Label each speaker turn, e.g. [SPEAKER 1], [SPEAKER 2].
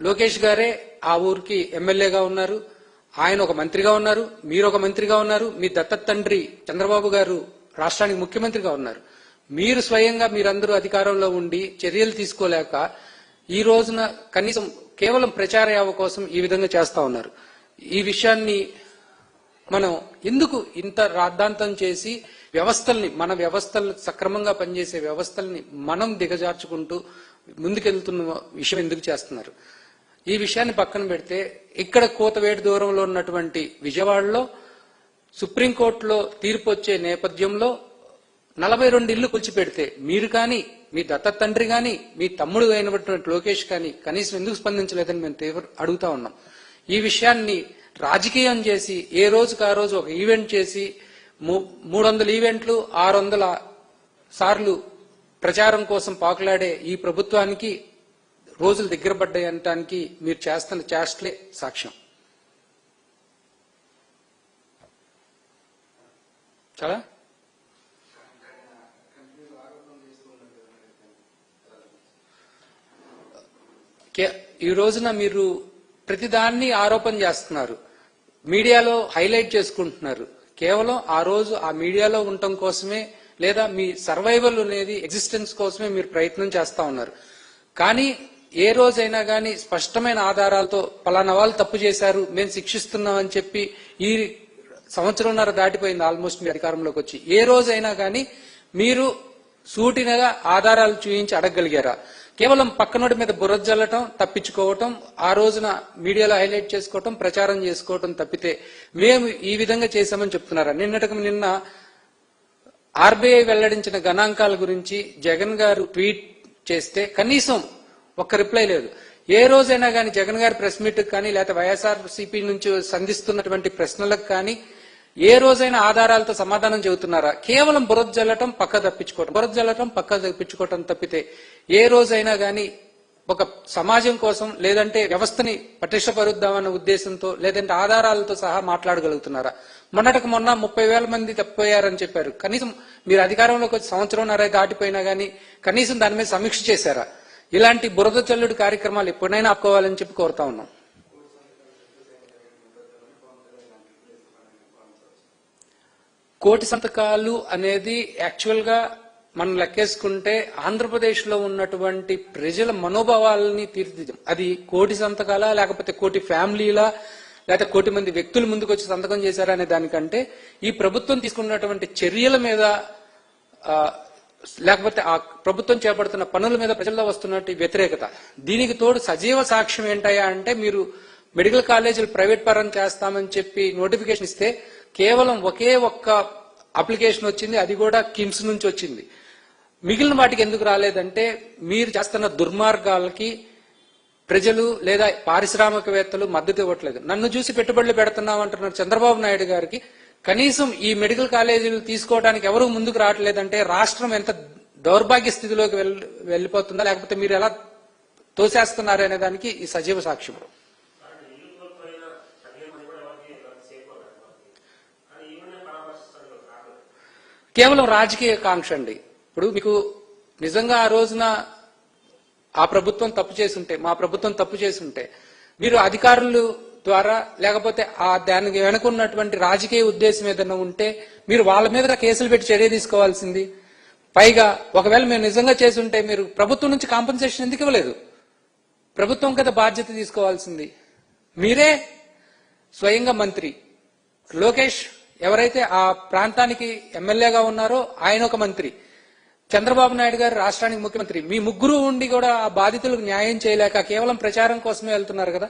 [SPEAKER 1] లోకేష్ గారే ఆ ఊరికి ఎమ్మెల్యేగా ఉన్నారు, ఆయన ఒక మంత్రిగా ఉన్నారు, మీరు ఒక మంత్రిగా ఉన్నారు, మీ దత్తత తండ్రి చంద్రబాబు గారు రాష్ట్రానికి ముఖ్యమంత్రిగా ఉన్నారు. మీరు స్వయంగా మీరందరూ అధికారంలో ఉండి చర్యలు తీసుకోలేక ఈ రోజున కనీసం కేవలం ప్రచార యావ కోసం ఈ విధంగా చేస్తా ఉన్నారు. ఈ విషయాన్ని మనం ఎందుకు ఇంత రాద్ధాంతం చేసి వ్యవస్థల్ని, మన వ్యవస్థలు సక్రమంగా పనిచేసే వ్యవస్థల్ని మనం దిగజార్చుకుంటూ ముందుకెళ్తున్న విషయం ఎందుకు చేస్తున్నారు? ఈ విషయాన్ని పక్కన పెడితే ఇక్కడ కోతవేటు దూరంలో ఉన్నటువంటి విజయవాడలో సుప్రీంకోర్టులో తీర్పు వచ్చే నేపథ్యంలో 42 ఇళ్లు కూల్చిపెడితే మీరు కానీ, మీ దత్తత తండ్రి కానీ, మీ తమ్ముడు అయినటువంటి లోకేష్ కానీ కనీసం ఎందుకు స్పందించలేదని మేము అడుగుతా ఉన్నాం. ఈ విషయాన్ని రాజకీయం చేసి ఏ రోజుకు ఆ రోజు ఒక ఈవెంట్ చేసి 300 ఈవెంట్లు 600 సార్లు ప్రచారం కోసం పాకులాడే ఈ ప్రభుత్వానికి రోజులు దగ్గర పడ్డాయి అనటానికి మీరు చేస్తున్న చేష్టలే సాక్ష్యం. చాలా ఈ రోజున మీరు ప్రతిదాన్ని ఆరోపణ చేస్తున్నారు, మీడియాలో హైలైట్ చేసుకుంటున్నారు. కేవలం ఆ రోజు ఆ మీడియాలో ఉండటం కోసమే లేదా మీ సర్వైవల్ అనేది ఎగ్జిస్టెన్స్ కోసమే మీరు ప్రయత్నం చేస్తా ఉన్నారు. కానీ ఏ రోజైనా కానీ స్పష్టమైన ఆధారాలతో పలానా వాళ్ళు తప్పు చేశారు, మేము శిక్షిస్తున్నామని చెప్పి ఈ సంవత్సరంన్నర దాటిపోయింది ఆల్మోస్ట్ మీ అధికారంలోకి వచ్చి, ఏ రోజైనా కానీ మీరు సూటినగా ఆధారాలు చూపించి అడగగలిగారా? కేవలం పక్కనోడి మీద బురద జల్లటం, తప్పించుకోవటం, ఆ రోజున మీడియాలో హైలైట్ చేసుకోవటం, ప్రచారం చేసుకోవటం తప్పితే మేము ఈ విధంగా చేశామని చెప్తున్నారా? నిన్న ఆర్బీఐ వెల్లడించిన గణాంకాల గురించి జగన్ గారు ట్వీట్ చేస్తే కనీసం ఒక్క రిప్లై లేదు. ఏ రోజైనా కానీ జగన్ గారి ప్రెస్ మీట్ కానీ లేకపోతే వైఎస్ఆర్సీపీ నుంచి సంధిస్తున్నటువంటి ప్రశ్నలకు కానీ ఏ రోజైనా ఆధారాలతో సమాధానం చెబుతున్నారా? కేవలం బురద జల్లటం, పక్క తప్పించుకోవటం, బురద జల్లటం, పక్క తప్పించుకోవటం తప్పితే ఏ రోజైనా కానీ ఒక సమాజం కోసం లేదంటే వ్యవస్థని పటిష్టపరుద్దామన్న ఉద్దేశంతో లేదంటే ఆధారాలతో సహా మాట్లాడగలుగుతున్నారా? మొన్నటికి మొన్న 30,000 మంది తప్పిపోయారని చెప్పారు. కనీసం మీరు అధికారంలోకి వచ్చి సంవత్సరంన్నర దాటిపోయినా కానీ కనీసం దాని మీద సమీక్ష చేశారా? ఇలాంటి బురద చల్లుడు కార్యక్రమాలు ఎప్పుడైనా ఆపుకోవాలని చెప్పి కోరుతా ఉన్నాం. కోటి సంతకాలు అనేది యాక్చువల్ గా మనం లెక్కేసుకుంటే ఆంధ్రప్రదేశ్ లో ఉన్నటువంటి ప్రజల మనోభావాలని తీర్చిదిద్దాం. అది కోటి సంతకాలా లేకపోతే కోటి ఫ్యామిలీలా లేకపోతే కోటి మంది వ్యక్తులు ముందుకు వచ్చి సంతకం చేశారా అనే దానికంటే ఈ ప్రభుత్వం తీసుకున్నటువంటి చర్యల మీద లేకపోతే ఆ ప్రభుత్వం చేపడుతున్న పనుల మీద ప్రజల్లో వస్తున్నట్టు వ్యతిరేకత, దీనికి తోడు సజీవ సాక్ష్యం ఏంటయ్యా అంటే మీరు మెడికల్ కాలేజీలు ప్రైవేట్ పరం చేస్తామని చెప్పి నోటిఫికేషన్ ఇస్తే కేవలం ఒకే ఒక్క అప్లికేషన్ వచ్చింది, అది కూడా కిమ్స్ నుంచి వచ్చింది. మిగిలిన వాటికి ఎందుకు రాలేదంటే మీరు చేస్తున్న దుర్మార్గాలకి ప్రజలు లేదా పారిశ్రామికవేత్తలు మద్దతు ఇవ్వట్లేదు. నన్ను చూసి పెట్టుబడులు పెడుతున్నామంటున్నారు చంద్రబాబు నాయుడు గారికి కనీసం ఈ మెడికల్ కాలేజీలు తీసుకోవడానికి ఎవరూ ముందుకు రావట్లేదంటే రాష్ట్రం ఎంత దౌర్భాగ్య స్థితిలోకి వెళ్ళిపోతుందా లేకపోతే మీరు ఎలా తోసేస్తున్నారు అనే దానికి ఈ సజీవ సాక్ష్యం. కేవలం రాజకీయ కాంక్ష అండి. ఇప్పుడు మీకు నిజంగా ఆ రోజున ఆ ప్రభుత్వం తప్పు చేసుంటే, మా ప్రభుత్వం తప్పు చేసుంటే మీరు అధికారులు ద్వారా లేకపోతే దానికి వెనుకున్నటువంటి రాజకీయ ఉద్దేశం ఏదైనా ఉంటే మీరు వాళ్ళ మీద కేసులు పెట్టి చర్య తీసుకోవాల్సింది. పైగా ఒకవేళ మేము నిజంగా చేసుంటే మీరు ప్రభుత్వం నుంచి కాంపెన్సేషన్ ఎందుకు ఇవ్వలేదు? ప్రభుత్వం కదా బాధ్యత తీసుకోవాల్సింది. మీరే స్వయంగా మంత్రి లోకేష్ ఎవరైతే ఆ ప్రాంతానికి ఎమ్మెల్యేగా ఉన్నారో ఆయన ఒక మంత్రి, చంద్రబాబు నాయుడు గారు రాష్ట్రానికి ముఖ్యమంత్రి, మీ ముగ్గురు ఉండి కూడా ఆ బాధితులకు న్యాయం చేయలేక కేవలం ప్రచారం కోసమే వెళ్తున్నారు కదా.